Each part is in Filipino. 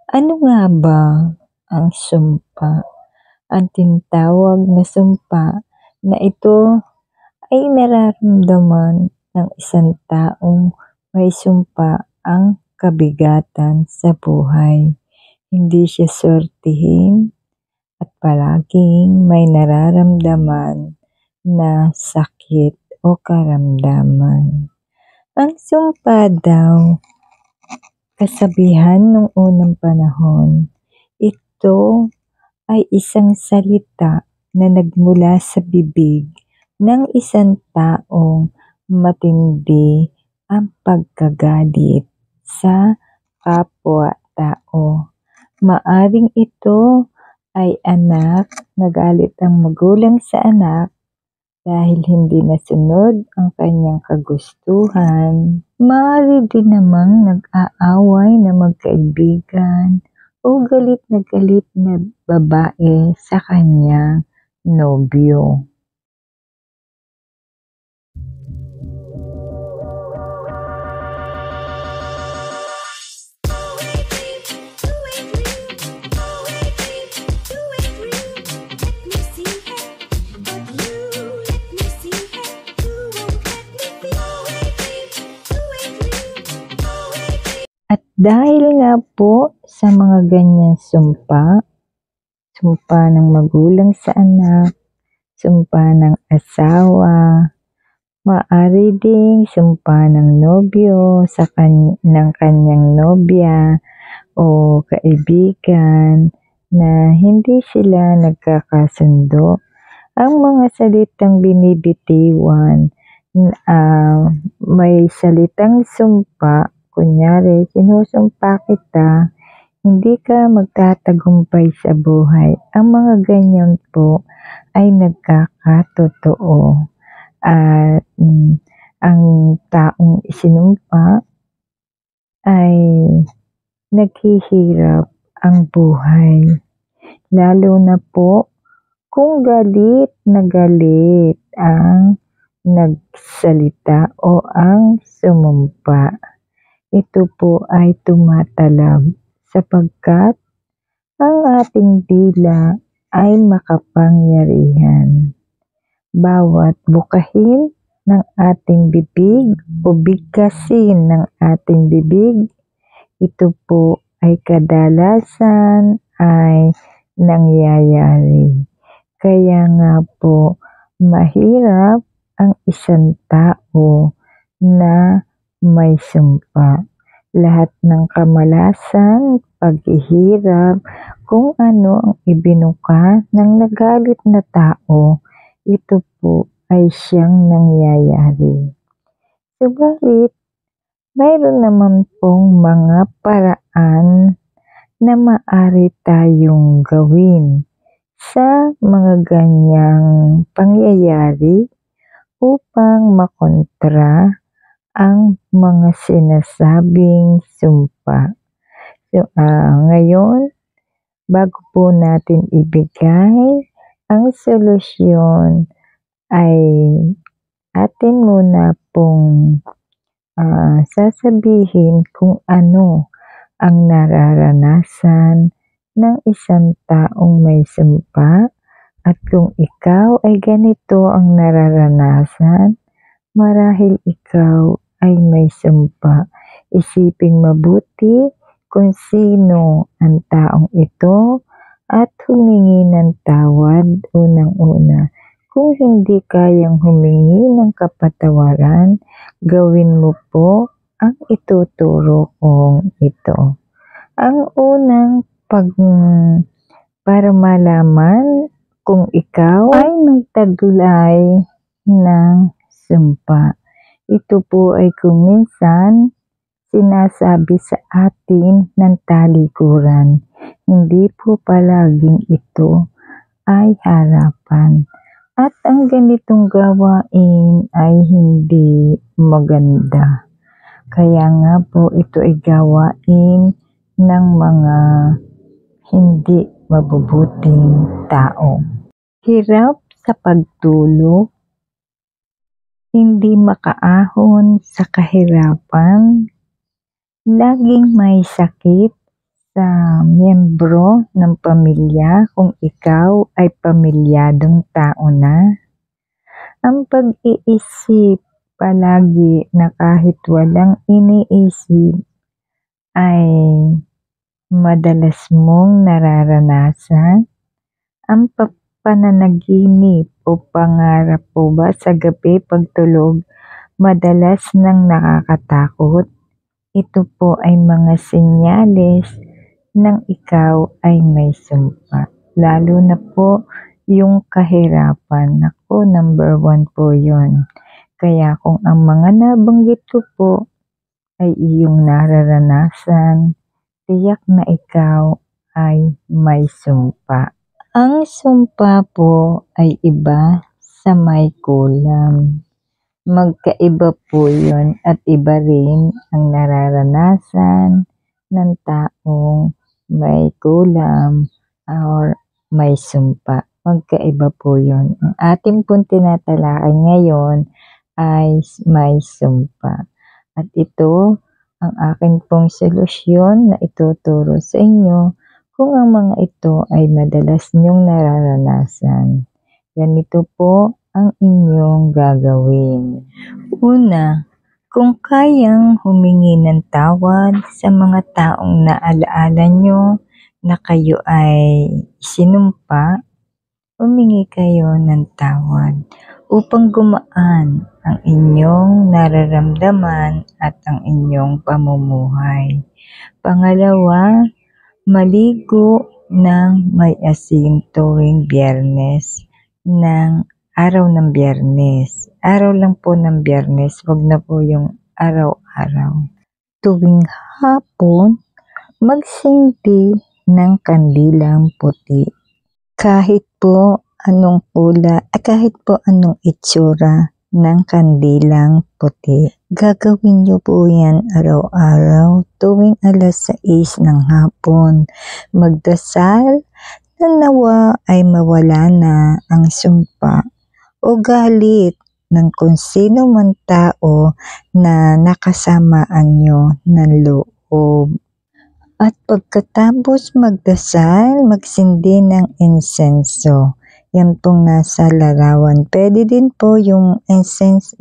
Ano nga ba ang sumpa? Ang tinatawag na sumpa na ito ay nararamdaman ng isang taong may sumpa ang kabigatan sa buhay. Hindi siya swertihin at palaging may nararamdaman na sakit o karamdaman. Ang sumpa daw, kasabihan nung unang panahon, ito ay isang salita na nagmula sa bibig ng isang taong matindi ang pagkagalit sa kapwa-tao. Maaring ito ay anak, nagalit ang magulang sa anak dahil hindi nasunod ang kanyang kagustuhan. Maaari din namang nag-aaway na magkaibigan o galit na babae sa kanyang nobyo. At dahil nga po sa mga ganyan sumpa ng magulang sa anak, sumpa ng asawa, maaari ding sumpa ng nobyo ng kanyang nobya o kaibigan na hindi sila nagkakasundo. Ang mga salitang binibitiwan, may salitang sumpa, kunyari sinusumpa kita, hindi ka magtatagumpay sa buhay. Ang mga ganyan po ay nagkakatotoo. At ang taong isinumpa ay naghihirap ang buhay. Lalo na po kung galit na galit ang nagsalita o ang sumumpa. Ito po ay tumatalab sapagkat ang ating dila ay makapangyarihan. Bawat bukahin ng ating bibig o bigkasin ng ating bibig, ito po ay kadalasan ay nangyayari. Kaya nga po mahirap ang isang tao na may sumpa. Lahat ng kamalasan, paghihirap, kung ano ang ibinuka ng nagalit na tao, ito po ay siyang nangyayari. Subalit, mayroon naman pong mga paraan na maaari tayong gawin sa mga ganyang pangyayari upang makontra ang mga sinasabing sumpa. So, ngayon, bago po natin ibigay ang solusyon, ay atin muna pong sasabihin kung ano ang nararanasan ng isang taong may sumpa. At kung ikaw ay ganito ang nararanasan, marahil ikaw ay may sumpa. Isiping mabuti kung sino ang taong ito at humingi ng tawad unang-una. Kung hindi kayang humingi ng kapatawaran, gawin mo po ang ituturo kong ito. Ang unang para malaman kung ikaw ay may taglay ng sumpa. Ito po ay kung minsan sinasabi sa atin ng talikuran. Hindi po palaging ito ay harapan. At ang ganitong gawain ay hindi maganda. Kaya nga po ito ay gawain ng mga hindi mabubuting tao. Hirap sa pagtulog, hindi makaahon sa kahirapan, laging may sakit sa miyembro ng pamilya kung ikaw ay pamilyadong tao na? Ang pag-iisip palagi na kahit walang iniisip ay madalas mong nararanasan? Ang pananaginip o pangarap po ba sa gabi pagtulog madalas nang nakakatakot? Ito po ay mga senyales ng ikaw ay may sumpa. Lalo na po yung kahirapan. Naku, number 1 po yun. Kaya kung ang mga nabanggit ko po ay iyong nararanasan, tiyak na ikaw ay may sumpa. Ang sumpa po ay iba sa may kulam. Magkaiba po yun at iba rin ang nararanasan ng taong may kulam or may sumpa. Magkaiba po yun. Ang ating pong tinatalakay ngayon ay may sumpa. At ito ang aking pong solusyon na ituturo sa inyo kung ang mga ito ay madalas niyong nararanasan. Ganito po ang inyong gagawin. Una, kung kayang humingi ng tawad sa mga taong naalaala nyo na kayo ay sinumpa, humingi kayo ng tawad upang gumaan ang inyong nararamdaman at ang inyong pamumuhay. Pangalawa, maligo ng may asin tuwing Biyernes ng araw ng Biyernes. Araw lang po ng Biyernes, wag na po yung araw-araw. Tuwing hapon, magsindi ng kandilang puti. Kahit po anong itsura ng kandilang puti. Gagawin niyo po yan araw-araw tuwing 6:00 ng hapon. Magdasal na nawa ay mawala na ang sumpa o galit ng kung sino man tao na nakasamaan nyo ng loob. At pagkatapos magdasal, magsindi ng insenso. Yan pong nasa larawan. Pwede din po yung incense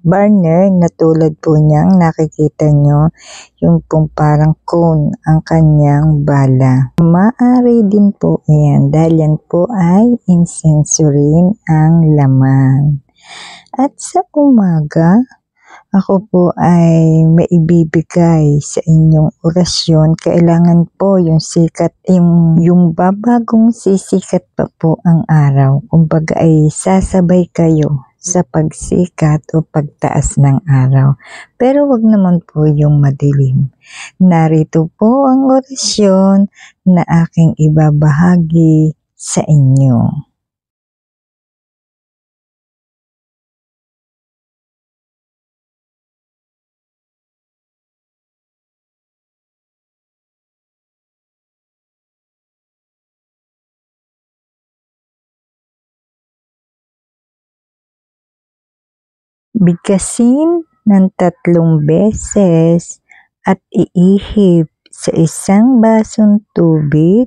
burner na tulad po niyang nakikita nyo. Yung pong parang cone ang kanyang bala. Maaari din po yan dahil yan po ay insenso rin ang laman. At sa umaga, ako po ay maibibigay sa inyong orasyon. Kailangan po yung sikat, yung babagong sisikat pa po ang araw. Kumbaga ay sasabay kayo sa pagsikat o pagtaas ng araw. Pero wag naman po yung madilim. Narito po ang orasyon na aking ibabahagi sa inyo. Bigkasin ng 3 beses at iihip sa isang basong tubig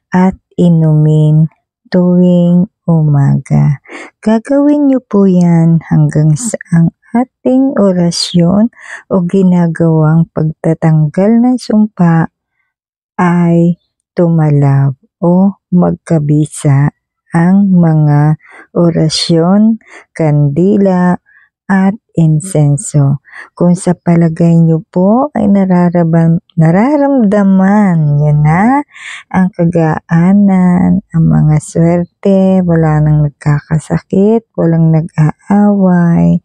at inumin tuwing umaga. Gagawin niyo po yan hanggang sa ang ating orasyon o ginagawang pagtatanggal ng sumpa ay tumalab o magkabisa ang mga orasyon, kandila, at insenso. Kung sa palagay niyo po ay nararamdaman niyo na ang kagaanan, ang mga swerte, wala nang nagkakasakit, walang nag-aaway,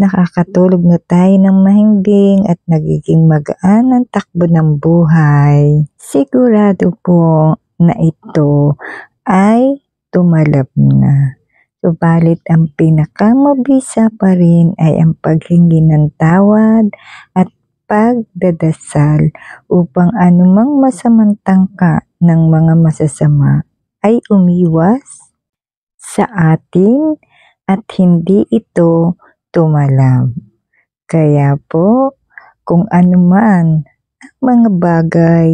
nakakatulog na tayo ng mahimbing at nagiging magaan ang takbo ng buhay, sigurado po na ito ay tumalab na. Subalit ang pinakamabisa pa rin ay ang paghingi ng tawad at pagdadasal upang anumang masamang tangka ng mga masasama ay umiwas sa atin at hindi ito tumalab. Kaya po, kung anuman mga bagay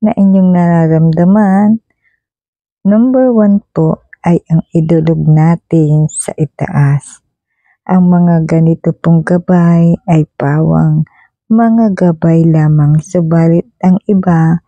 na inyong nararamdaman. Number 1 po ay ang idulog natin sa itaas. Ang mga ganito pong gabay ay pawang mga gabay lamang, subalit ang iba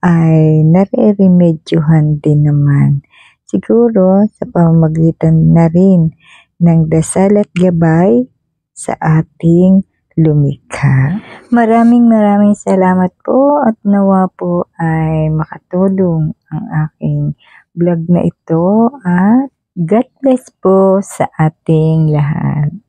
ay nare-remedyohan din naman. Siguro sa pamamagitan na rin ng dasal at gabay sa ating lumikha. Maraming salamat po at nawa po ay makatulong ang aking vlog na ito at God bless po sa ating lahat.